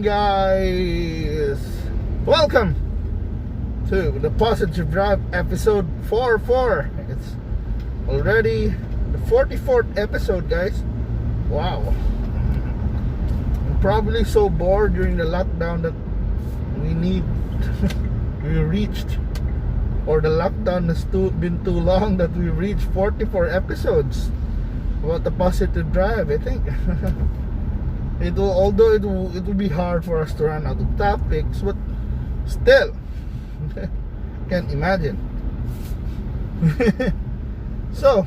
guys? Welcome to the Positive Drive episode 44. It's already the 44th episode, guys. Wow. I'm probably so bored during the lockdown that we reached, or the lockdown has been too long that we reached 44 episodes about the Positive Drive, I think. Although it will be hard for us to run out of topics, but still, can't imagine. So,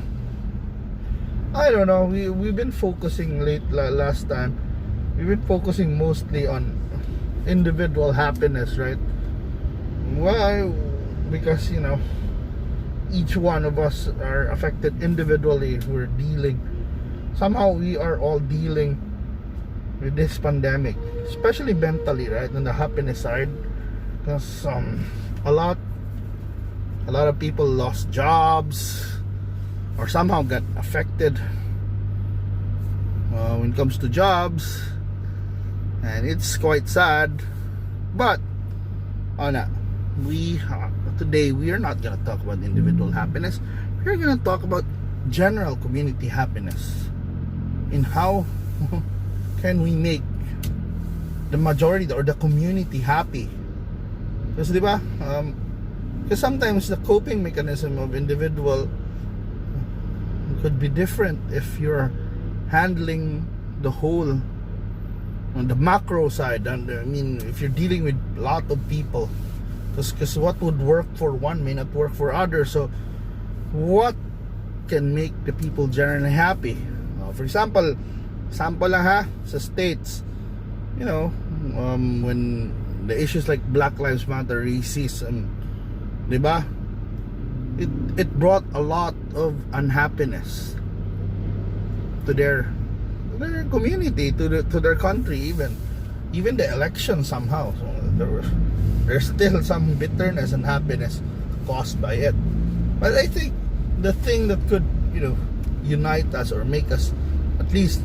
I don't know. We've been focusing last time. We've been focusing mostly on individual happiness, right? Why? Because each one of us are affected individually. Somehow we are all dealing with this pandemic, especially mentally, right? On the happiness side, because a lot of people lost jobs or somehow got affected when it comes to jobs, and it's quite sad. But today we are not gonna talk about individual happiness. We're gonna talk about general community happiness, in how can we make the majority or the community happy. Because because sometimes the coping mechanism of individual could be different if you're handling the whole, on the macro side. And if you're dealing with a lot of people, because what would work for one may not work for others. So what can make the people generally happy? For example lang sa States, when the issues like Black Lives Matter cease, diba? It brought a lot of unhappiness to their community, to their country, even the election somehow. So there's still some bitterness and happiness caused by it. But I think the thing that could unite us or make us at least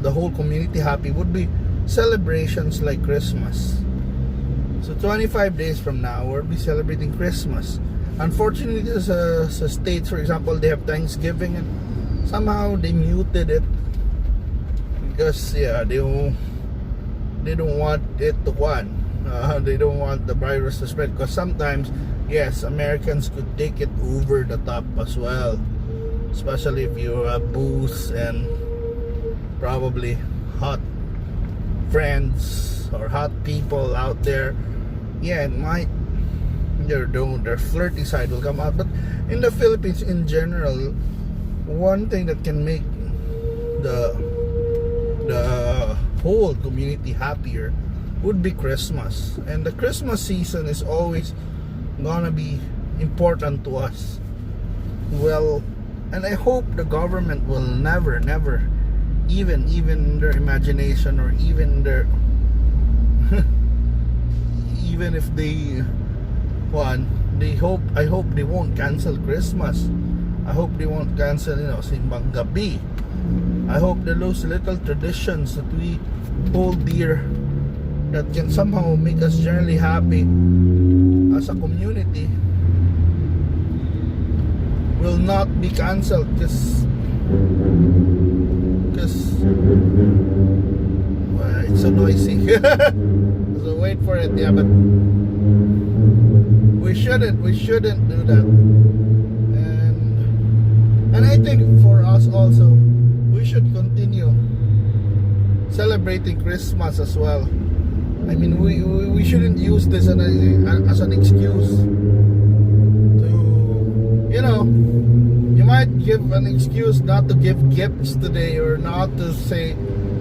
the whole community happy would be celebrations like Christmas. So 25 days from now we'll be celebrating Christmas. Unfortunately, sa States, for example, they have Thanksgiving, and somehow they muted it because they don't want it to they don't want the virus to spread, because sometimes, yes, Americans could take it over the top as well, especially if you have booze and probably hot friends or hot people out there. Yeah, it might, their flirty side will come out. But in the Philippines in general, one thing that can make the whole community happier would be Christmas. And the Christmas season is always gonna be important to us. Well, and I hope the government will never even their imagination, or even their even if they I hope they won't cancel Christmas. I hope they won't cancel Simbang Gabi. I hope those little traditions that we hold dear, that can somehow make us generally happy as a community, will not be cancelled, because it's so noisy. So wait for it. Yeah, but we shouldn't do that. And I think for us also, we should continue celebrating Christmas as well. We shouldn't use this as an excuse to, you might give an excuse not to give gifts today, or not to say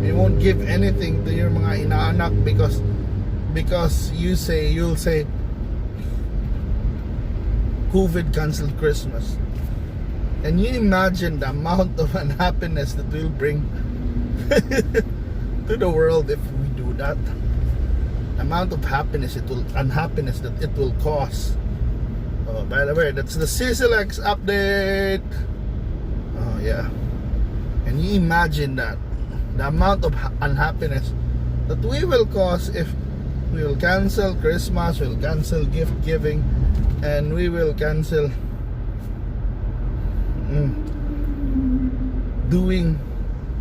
you won't give anything to your mga inaanak because you'll say COVID canceled Christmas. Can you imagine the amount of unhappiness that will bring to the world if we do that? The amount of unhappiness that it will cause. Oh, by the way, that's the CCLX update. Oh yeah. Can you imagine that? The amount of unhappiness that we will cause if we will cancel Christmas, we'll cancel gift giving, and we will cancel doing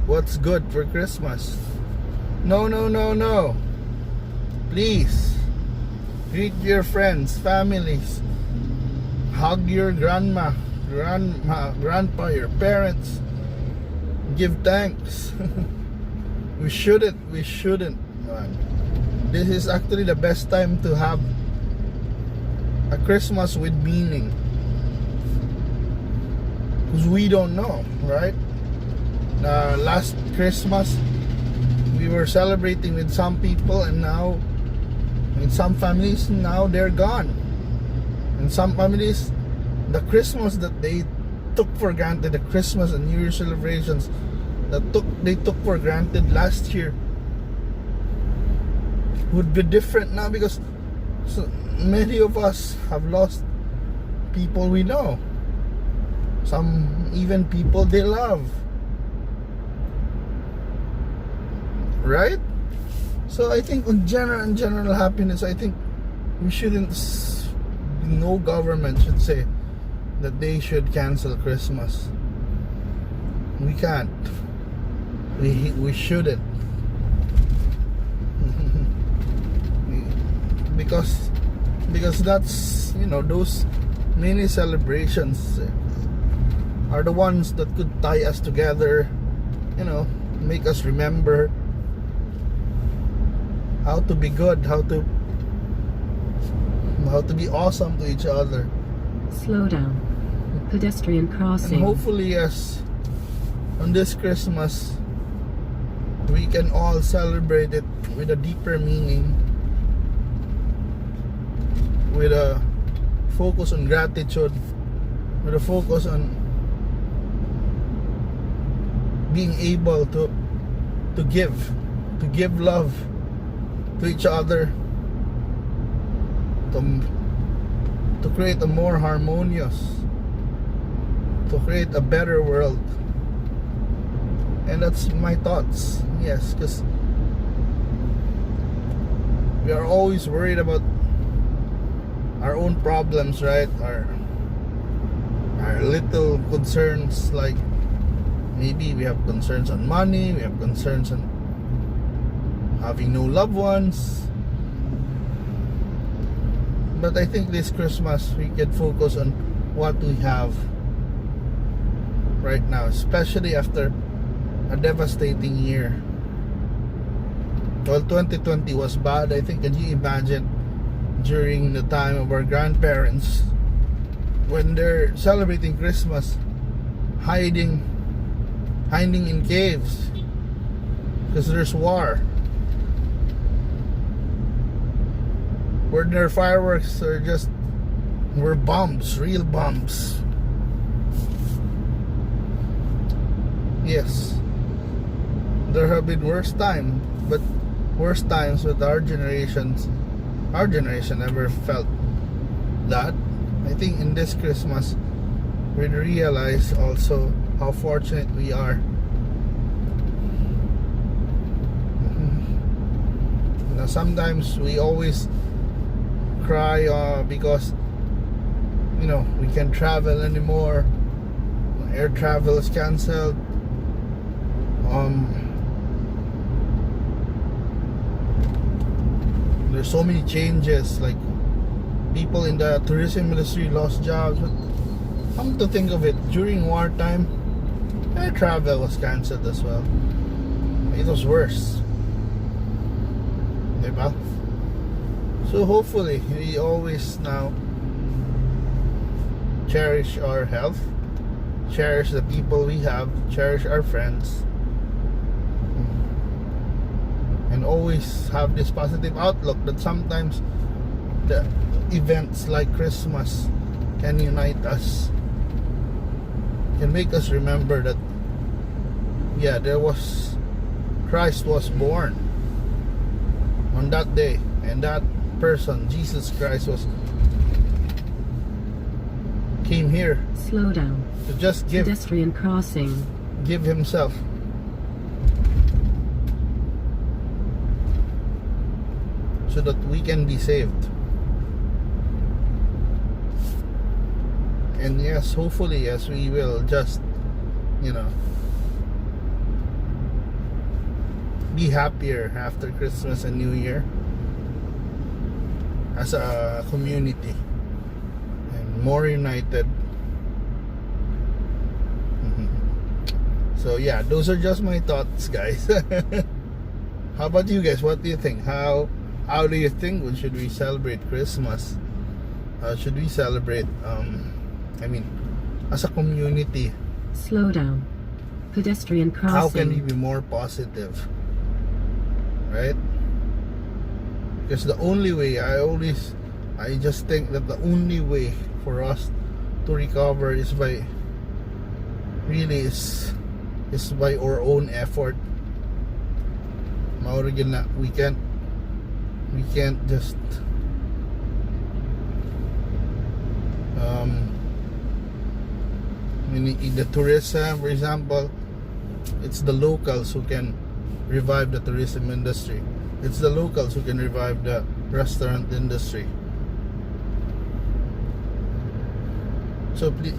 what's good for Christmas. No, no, no, no. Please greet your friends, families, hug your grandma, grandpa, your parents, give thanks. we shouldn't man. This is actually the best time to have a Christmas with meaning, because we don't know, right? Last Christmas we were celebrating with some people, and now in some families now they're gone. In some families, the Christmas that they took for granted, the Christmas and New Year celebrations that they took for granted last year, would be different now, because so many of us have lost people we know, some even people they love, right? So I think in general happiness, I think we shouldn't, no government should say that they should cancel Christmas. We can't, we shouldn't. because that's, you know, those mini celebrations are the ones that could tie us together, you know, make us remember how to be good, how to be awesome to each other. Slow down. Pedestrian crossing. And hopefully, yes, on this Christmas we can all celebrate it with a deeper meaning, with a focus on gratitude, with a focus on being able to give love to each other, to create a more harmonious, to create a better world. And that's my thoughts. Yes, because we are always worried about our own problems, right? Our little concerns, like maybe we have concerns on money, we have concerns on having no loved ones. But I think this Christmas we can focus on what we have right now, especially after a devastating year. Well, 2020 was bad. I think, can you imagine during the time of our grandparents, when they're celebrating Christmas, hiding in caves because there's war, where their fireworks were bombs, real bombs. Yes, there have been worse times, but our generation never felt that. I think in this Christmas we realize also how fortunate we are. Now sometimes we always cry because, you know, we can't travel anymore. Air travel is cancelled. There's so many changes, like people in the tourism industry lost jobs. But come to think of it, during wartime, air travel was cancelled as well. It was worse, diba? So hopefully we always now cherish our health, cherish the people we have, cherish our friends, and always have this positive outlook that sometimes the events like Christmas can unite us, can make us remember that, yeah, Christ was born on that day, and that person, Jesus Christ, came here. Slow down. To just give. Pedestrian crossing. Give himself. so that we can be saved. And yes, hopefully, yes, we will just, you know, be happier after Christmas and New Year as a community and more united. So yeah, those are just my thoughts, guys. How about you guys? What do you think? How do you think should we celebrate Christmas? Should we celebrate as a community? Slow down. Pedestrian crossing. How can we be more positive? Right? Because the only way, I just think that the only way for us to recover is by by our own effort. We can't just in the tourism, for example, it's the locals who can revive the tourism industry. It's the locals who can revive the restaurant industry. So please,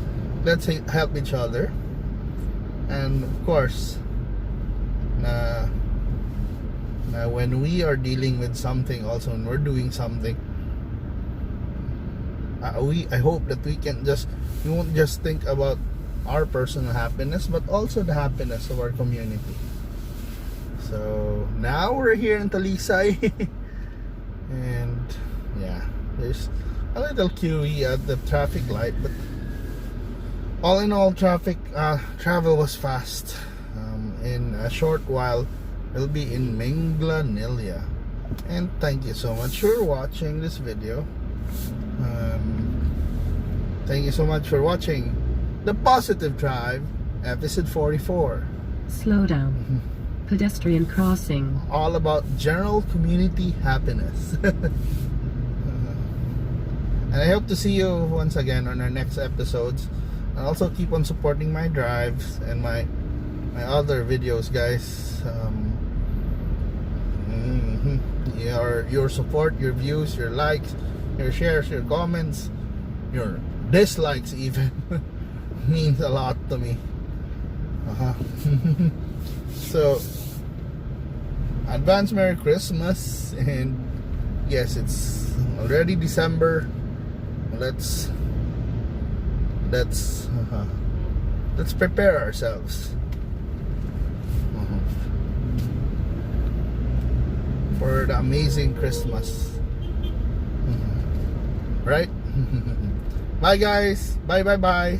let's help each other. And of course, when we are dealing with something, also when we're doing something, I hope that we won't just think about our personal happiness, but also the happiness of our community. So now we're here in Talisay, and yeah, there's a little queuey at the traffic light, but all in all, travel was fast. In a short while, we'll be in Minglanilla. And thank you so much for watching this video. Thank you so much for watching The Positive Drive, episode 44. Slow down. Pedestrian crossing. All about general community happiness. And I hope to see you once again on our next episodes. And also keep on supporting my drives and my other videos, guys. Your support, your views, your likes, your shares, your comments, your dislikes even means a lot to me. So advance Merry Christmas, and yes, it's already December. Let's prepare ourselves for the amazing Christmas. Right? Bye guys. Bye.